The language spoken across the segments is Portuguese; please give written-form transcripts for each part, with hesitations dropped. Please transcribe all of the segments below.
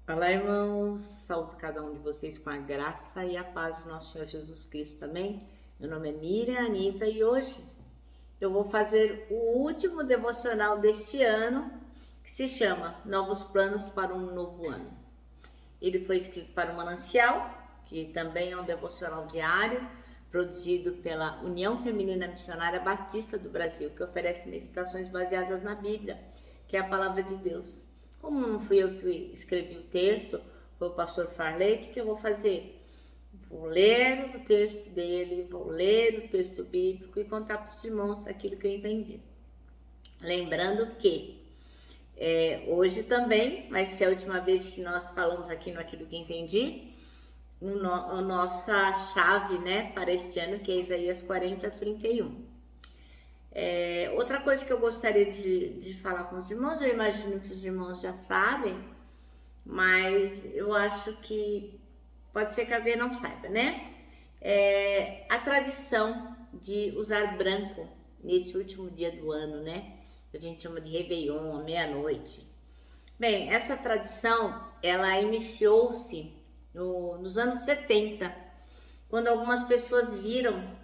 Olá, irmãos. Saúdo cada um de vocês com a graça e a paz do nosso Senhor Jesus Cristo também. Meu nome é Miriam Anita e hoje eu vou fazer o último devocional deste ano, que se chama Novos Planos para um Novo Ano. Ele foi escrito para o Manancial, que também é um devocional diário, produzido pela União Feminina Missionária Batista do Brasil, que oferece meditações baseadas na Bíblia, que é a palavra de Deus. Como não fui eu que escrevi o texto, foi o pastor Farley, o que eu vou fazer? Vou ler o texto dele, vou ler o texto bíblico e contar para os irmãos aquilo que eu entendi. Lembrando que hoje também vai ser a última vez que nós falamos aqui no Aquilo que Entendi, a nossa chave, né, para este ano, que é Isaías 40:31. Outra coisa que eu gostaria de falar com os irmãos, eu imagino que os irmãos já sabem, mas eu acho que pode ser que alguém não saiba, né? A tradição de usar branco nesse último dia do ano, né? A gente chama de Réveillon, à meia-noite. Bem, essa tradição, ela iniciou-se nos anos 70, quando algumas pessoas viram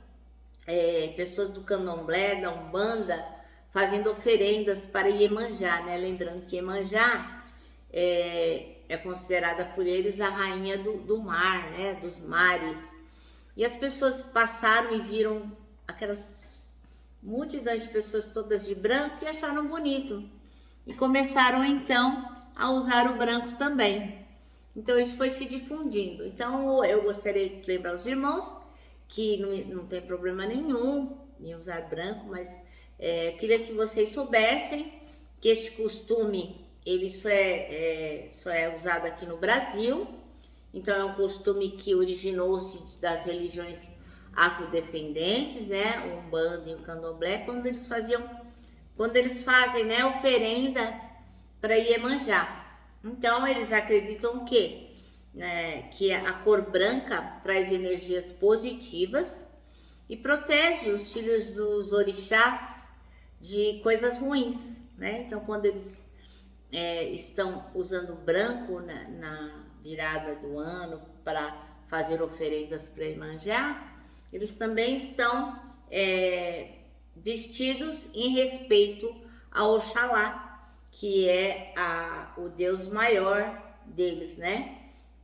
pessoas do candomblé, da Umbanda, fazendo oferendas para Iemanjá, né? Lembrando que Iemanjá é considerada por eles a rainha do mar, né? Dos mares. E as pessoas passaram e viram aquelas multidões de pessoas todas de branco e acharam bonito. E começaram então a usar o branco também. Então isso foi se difundindo. Então eu gostaria de lembrar os irmãos que não tem problema nenhum em usar branco, mas eu queria que vocês soubessem que este costume ele só é usado aqui no Brasil. Então é um costume que originou-se das religiões afrodescendentes, né, o Umbanda e o Candomblé, quando eles fazem, né, oferenda para Iemanjá. Então eles acreditam que a cor branca traz energias positivas e protege os filhos dos orixás de coisas ruins, né? Então quando eles estão usando branco na virada do ano para fazer oferendas para Iemanjá, eles também estão vestidos em respeito a Oxalá, que é o Deus maior deles, né?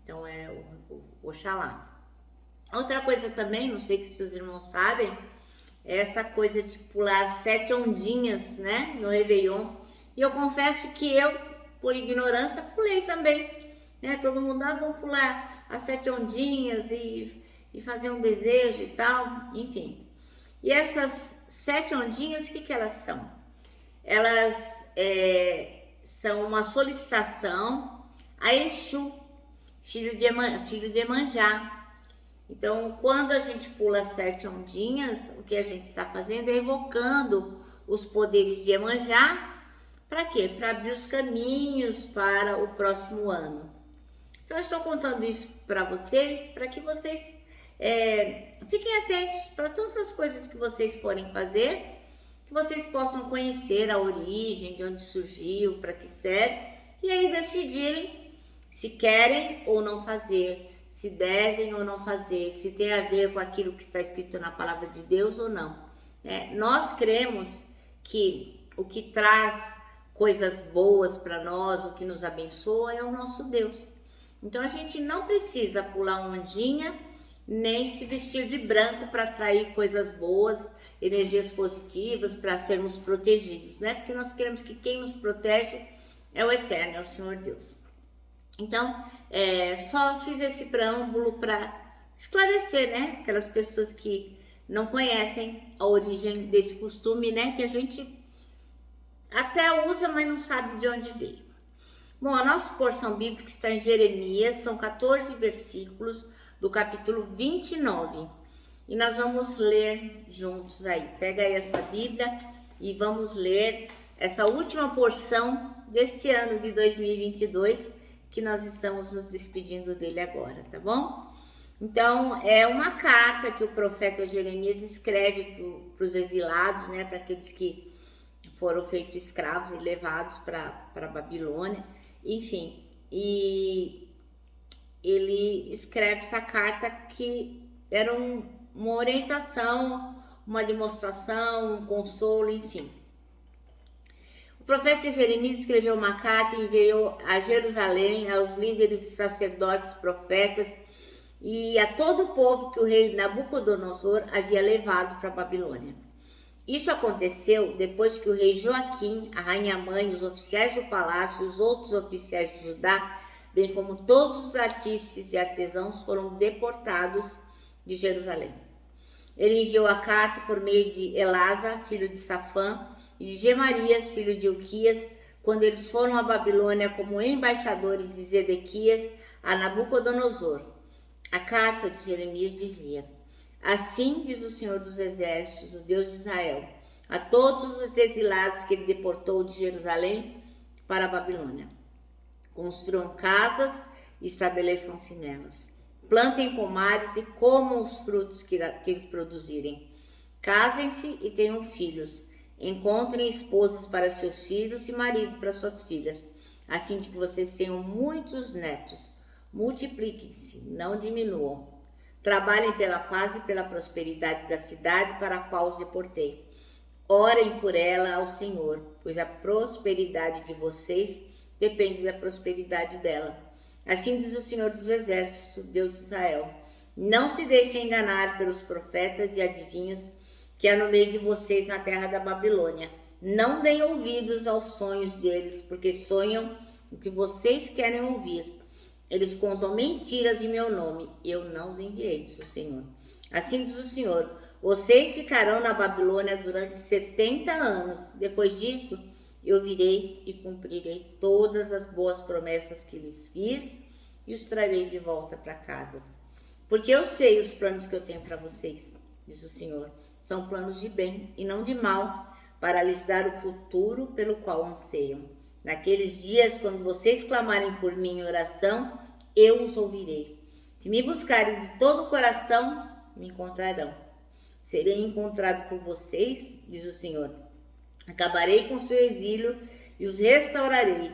Então é o Oxalá. Outra coisa também, não sei se os irmãos sabem, é essa coisa de pular 7 ondinhas, né, no Réveillon. E eu confesso que eu, por ignorância, pulei também, né? Todo mundo, vamos pular as 7 ondinhas e fazer um desejo e tal, enfim. E essas 7 ondinhas, o que elas são? Elas são uma solicitação a Exu, filho de Iemanjá. Então, quando a gente pula 7 ondinhas, o que a gente está fazendo é evocando os poderes de Iemanjá. Para quê? Para abrir os caminhos para o próximo ano. Então, eu estou contando isso para vocês, para que vocês fiquem atentos para todas as coisas que vocês forem fazer, que vocês possam conhecer a origem, de onde surgiu, para que serve, e aí decidirem se querem ou não fazer, se devem ou não fazer, se tem a ver com aquilo que está escrito na palavra de Deus ou não. Nós cremos que o que traz coisas boas para nós, o que nos abençoa é o nosso Deus. Então a gente não precisa pular ondinha, nem se vestir de branco para atrair coisas boas, energias positivas, para sermos protegidos, né? Porque nós queremos que quem nos protege é o Eterno, é o Senhor Deus. Então, só fiz esse preâmbulo para esclarecer, né? Aquelas pessoas que não conhecem a origem desse costume, né? Que a gente até usa, mas não sabe de onde veio. Bom, a nossa porção bíblica está em Jeremias, são 14 versículos do capítulo 29. E nós vamos ler juntos aí. Pega aí a sua Bíblia e vamos ler essa última porção deste ano de 2022, que nós estamos nos despedindo dele agora, tá bom? Então, é uma carta que o profeta Jeremias escreve para os exilados, né, para aqueles que foram feitos escravos e levados para a Babilônia, enfim. e ele escreve essa carta que era uma orientação, uma demonstração, um consolo, enfim. O profeta Jeremias escreveu uma carta e enviou a Jerusalém, aos líderes, sacerdotes, profetas e a todo o povo que o rei Nabucodonosor havia levado para a Babilônia. Isso aconteceu depois que o rei Joaquim, a rainha-mãe, os oficiais do palácio e os outros oficiais de Judá, bem como todos os artífices e artesãos, foram deportados de Jerusalém. Ele enviou a carta por meio de Elasa, filho de Safã, e de Gemarias, filho de Ilquias, quando eles foram à Babilônia como embaixadores de Zedequias a Nabucodonosor. A carta de Jeremias dizia: assim diz o Senhor dos Exércitos, o Deus de Israel, a todos os exilados que ele deportou de Jerusalém para a Babilônia: construam casas e estabeleçam-se nelas. Plantem pomares e comam os frutos que eles produzirem. Casem-se e tenham filhos. Encontrem esposas para seus filhos e marido para suas filhas, a fim de que vocês tenham muitos netos. Multipliquem-se, não diminuam. Trabalhem pela paz e pela prosperidade da cidade para a qual os deportei. Orem por ela ao Senhor, pois a prosperidade de vocês depende da prosperidade dela. Assim diz o Senhor dos Exércitos, Deus de Israel: não se deixem enganar pelos profetas e adivinhos que há no meio de vocês na terra da Babilônia. Não deem ouvidos aos sonhos deles, porque sonham o que vocês querem ouvir. Eles contam mentiras em meu nome. Eu não os enviei, diz o Senhor. Assim diz o Senhor: vocês ficarão na Babilônia durante 70 anos. Depois disso, eu virei e cumprirei todas as boas promessas que lhes fiz e os trarei de volta para casa. Porque eu sei os planos que eu tenho para vocês, diz o Senhor. São planos de bem e não de mal, para lhes dar o futuro pelo qual anseiam. Naqueles dias, quando vocês clamarem por mim em oração, eu os ouvirei. Se me buscarem de todo o coração, me encontrarão. Serei encontrado por vocês, diz o Senhor. Acabarei com seu exílio e os restaurarei.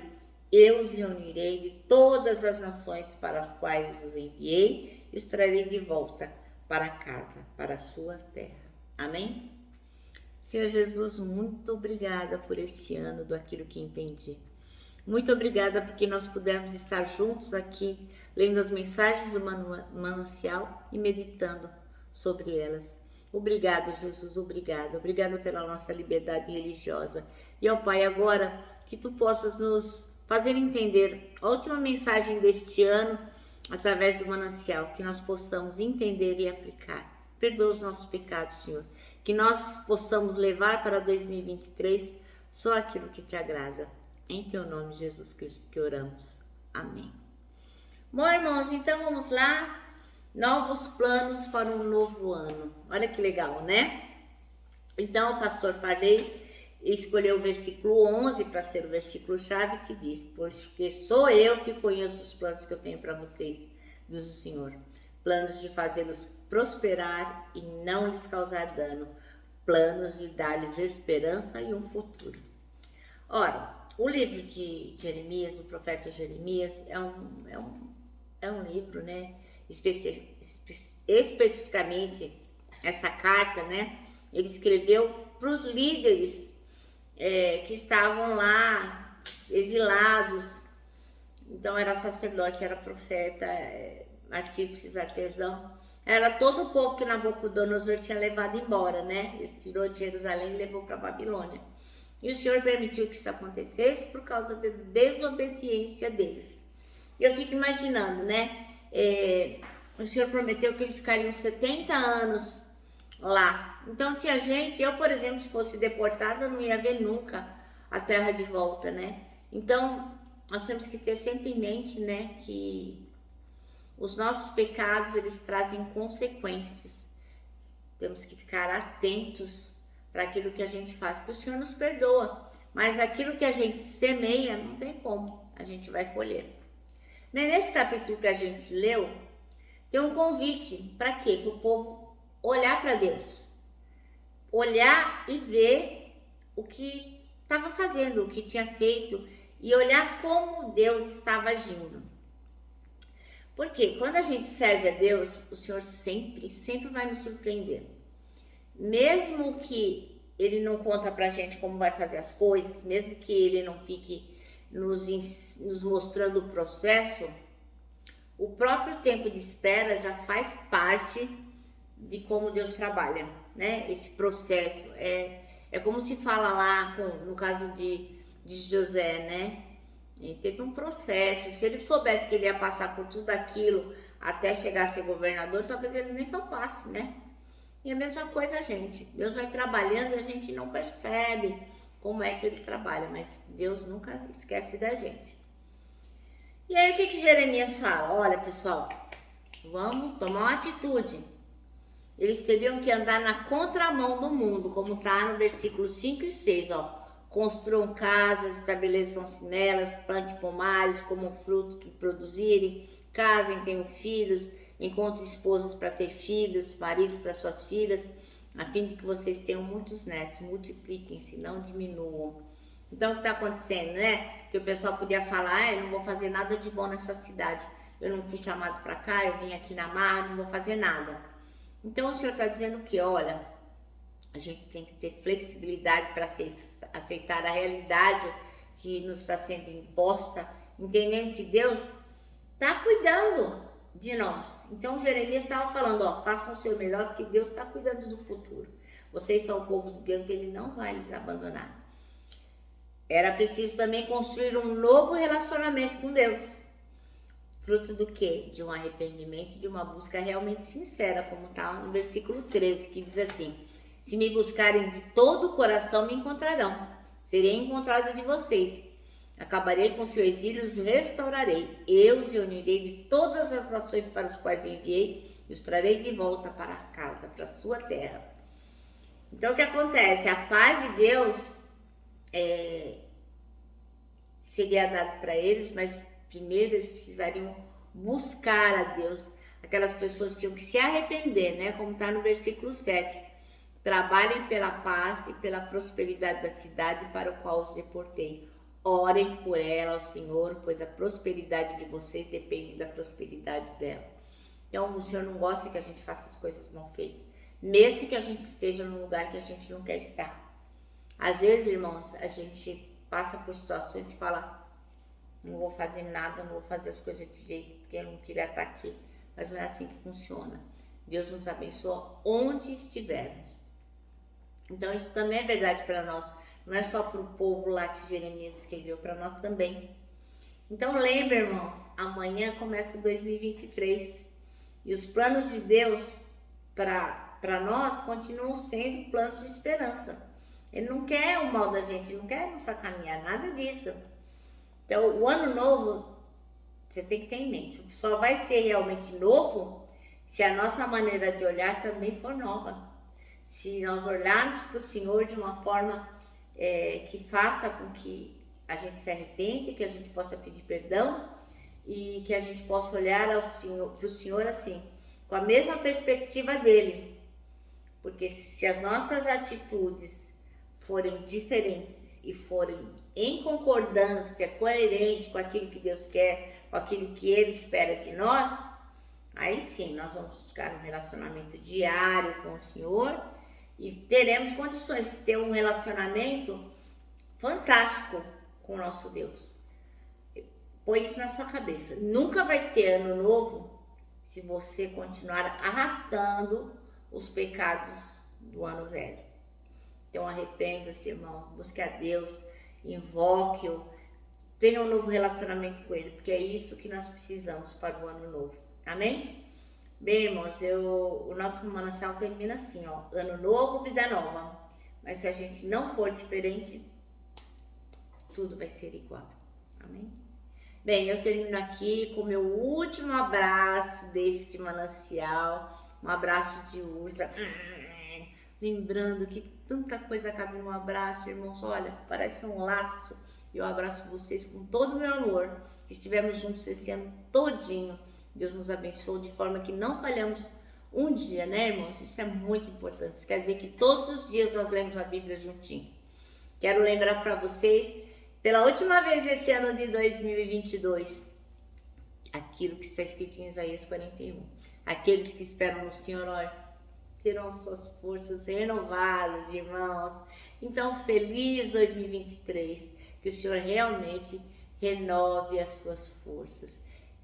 Eu os reunirei de todas as nações para as quais os enviei e os trarei de volta para casa, para a sua terra. Amém? Senhor Jesus, muito obrigada por esse ano do Aquilo que Entendi. Muito obrigada porque nós pudemos estar juntos aqui, lendo as mensagens do manancial e meditando sobre elas. Obrigado, Jesus, obrigado. Obrigada pela nossa liberdade religiosa. E, ó Pai, agora que Tu possas nos fazer entender a última mensagem deste ano através do manancial, que nós possamos entender e aplicar. Perdoa os nossos pecados, Senhor. Que nós possamos levar para 2023 só aquilo que Te agrada. Em Teu nome, Jesus Cristo, que oramos. Amém. Bom, irmãos, então vamos lá. Novos planos para um novo ano. Olha que legal, né? Então, o pastor Farley escolheu o versículo 11 para ser o versículo-chave, que diz: porque sou eu que conheço os planos que eu tenho para vocês, diz o Senhor. Planos de fazê-los prosperar e não lhes causar dano. Planos de dar-lhes esperança e um futuro. Ora, o livro de Jeremias, do profeta Jeremias, é um livro, né? Especificamente, essa carta, né? Ele escreveu para os líderes que estavam lá, exilados. Então, era sacerdote, era profeta, artífices, artesão. Era todo o povo que Nabucodonosor tinha levado embora, né? Ele tirou de Jerusalém e levou para a Babilônia. E o Senhor permitiu que isso acontecesse por causa da desobediência deles. Eu fico imaginando, né? O Senhor prometeu que eles ficariam 70 anos lá. Então tinha gente, eu por exemplo, se fosse deportada, não ia ver nunca a terra de volta, né? Então nós temos que ter sempre em mente, né, que os nossos pecados, eles trazem consequências. Temos que ficar atentos para aquilo que a gente faz, porque o Senhor nos perdoa, mas aquilo que a gente semeia, não tem como, a gente vai colher. Nesse capítulo que a gente leu, tem um convite, para quê? Para o povo olhar para Deus, olhar e ver o que estava fazendo, o que tinha feito, e olhar como Deus estava agindo. Porque quando a gente serve a Deus, o Senhor sempre vai nos surpreender. Mesmo que Ele não conta pra gente como vai fazer as coisas, mesmo que Ele não fique nos mostrando o processo, o próprio tempo de espera já faz parte de como Deus trabalha, né? Esse processo é como se fala lá no caso de José, né? Ele teve um processo. Se ele soubesse que ele ia passar por tudo aquilo até chegar a ser governador, talvez ele nem topasse, né? E a mesma coisa a gente. Deus vai trabalhando e a gente não percebe como é que ele trabalha, mas Deus nunca esquece da gente. E aí o que Jeremias fala? Olha, pessoal, vamos tomar uma atitude. Eles teriam que andar na contramão do mundo, como está no versículo 5 e 6, ó. Construam casas, estabeleçam-se nelas, plante pomares, comam frutos que produzirem, casem, tenham filhos, encontrem esposas para ter filhos, maridos para suas filhas, a fim de que vocês tenham muitos netos, multipliquem-se, não diminuam. Então, o que está acontecendo, né? Que o pessoal podia falar, eu não vou fazer nada de bom nessa cidade, eu não fui chamado para cá, eu vim aqui na marra, não vou fazer nada. Então, o Senhor está dizendo que, olha, a gente tem que ter flexibilidade para aceitar a realidade que nos está sendo imposta, entendendo que Deus está cuidando de nós. Então Jeremias estava falando, ó, façam o seu melhor porque Deus está cuidando do futuro. Vocês são o povo de Deus, Ele não vai lhes abandonar. Era preciso também construir um novo relacionamento com Deus. Fruto do quê? De um arrependimento, de uma busca realmente sincera, como está no versículo 13, que diz assim: se me buscarem de todo o coração, me encontrarão. Serei encontrado de vocês. Acabarei com seu exílio e os restaurarei. Eu os reunirei de todas as nações para as quais eu enviei e os trarei de volta para casa, para a sua terra. Então, o que acontece? A paz de Deus seria dada para eles, mas primeiro eles precisariam buscar a Deus. Aquelas pessoas tinham que se arrepender, né? Como está no versículo 7. Trabalhem pela paz e pela prosperidade da cidade para o qual os deportei. Orem por ela ao Senhor, pois a prosperidade de vocês depende da prosperidade dela. Então, o Senhor não gosta que a gente faça as coisas mal feitas, mesmo que a gente esteja num lugar que a gente não quer estar. Às vezes, irmãos, a gente passa por situações e fala, não vou fazer nada, não vou fazer as coisas direito, porque eu não queria estar aqui. Mas não é assim que funciona. Deus nos abençoa onde estivermos. Então, isso também é verdade para nós. Não é só para o povo lá que Jeremias escreveu, para nós também. Então, lembre, irmãos, amanhã começa 2023. E os planos de Deus para nós continuam sendo planos de esperança. Ele não quer o mal da gente, não quer nos sacanear, nada disso. Então, o ano novo, você tem que ter em mente, só vai ser realmente novo se a nossa maneira de olhar também for nova. Se nós olharmos para o Senhor de uma forma que faça com que a gente se arrependa, que a gente possa pedir perdão e que a gente possa olhar para o Senhor assim, com a mesma perspectiva dele. Porque se as nossas atitudes forem diferentes e forem em concordância, coerente com aquilo que Deus quer, com aquilo que Ele espera de nós, aí sim nós vamos buscar um relacionamento diário com o Senhor e teremos condições de ter um relacionamento fantástico com o nosso Deus. Põe isso na sua cabeça. Nunca vai ter ano novo se você continuar arrastando os pecados do ano velho. Então arrependa-se, irmão, busque a Deus, invoque-o, tenha um novo relacionamento com Ele, porque é isso que nós precisamos para o ano novo. Amém? Bem, irmãos, o nosso manancial termina assim, ó, ano novo, vida nova. Mas se a gente não for diferente, tudo vai ser igual. Amém? Bem, eu termino aqui com o meu último abraço deste manancial, um abraço de ursa. Lembrando que tanta coisa cabe num abraço, irmãos. Olha, parece um laço. Eu abraço vocês com todo o meu amor. Estivemos juntos esse ano todinho. Deus nos abençoou de forma que não falhamos um dia, né, irmãos? Isso é muito importante. Isso quer dizer que todos os dias nós lemos a Bíblia juntinho. Quero lembrar para vocês pela última vez esse ano de 2022, aquilo que está escrito em Isaías 41. Aqueles que esperam no Senhor, olha, terão suas forças renovadas, irmãos. Então, feliz 2023, que o Senhor realmente renove as suas forças.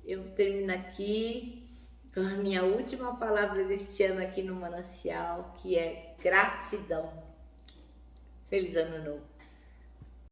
Eu termino aqui com a minha última palavra deste ano aqui no Manancial, que é gratidão. Feliz Ano Novo!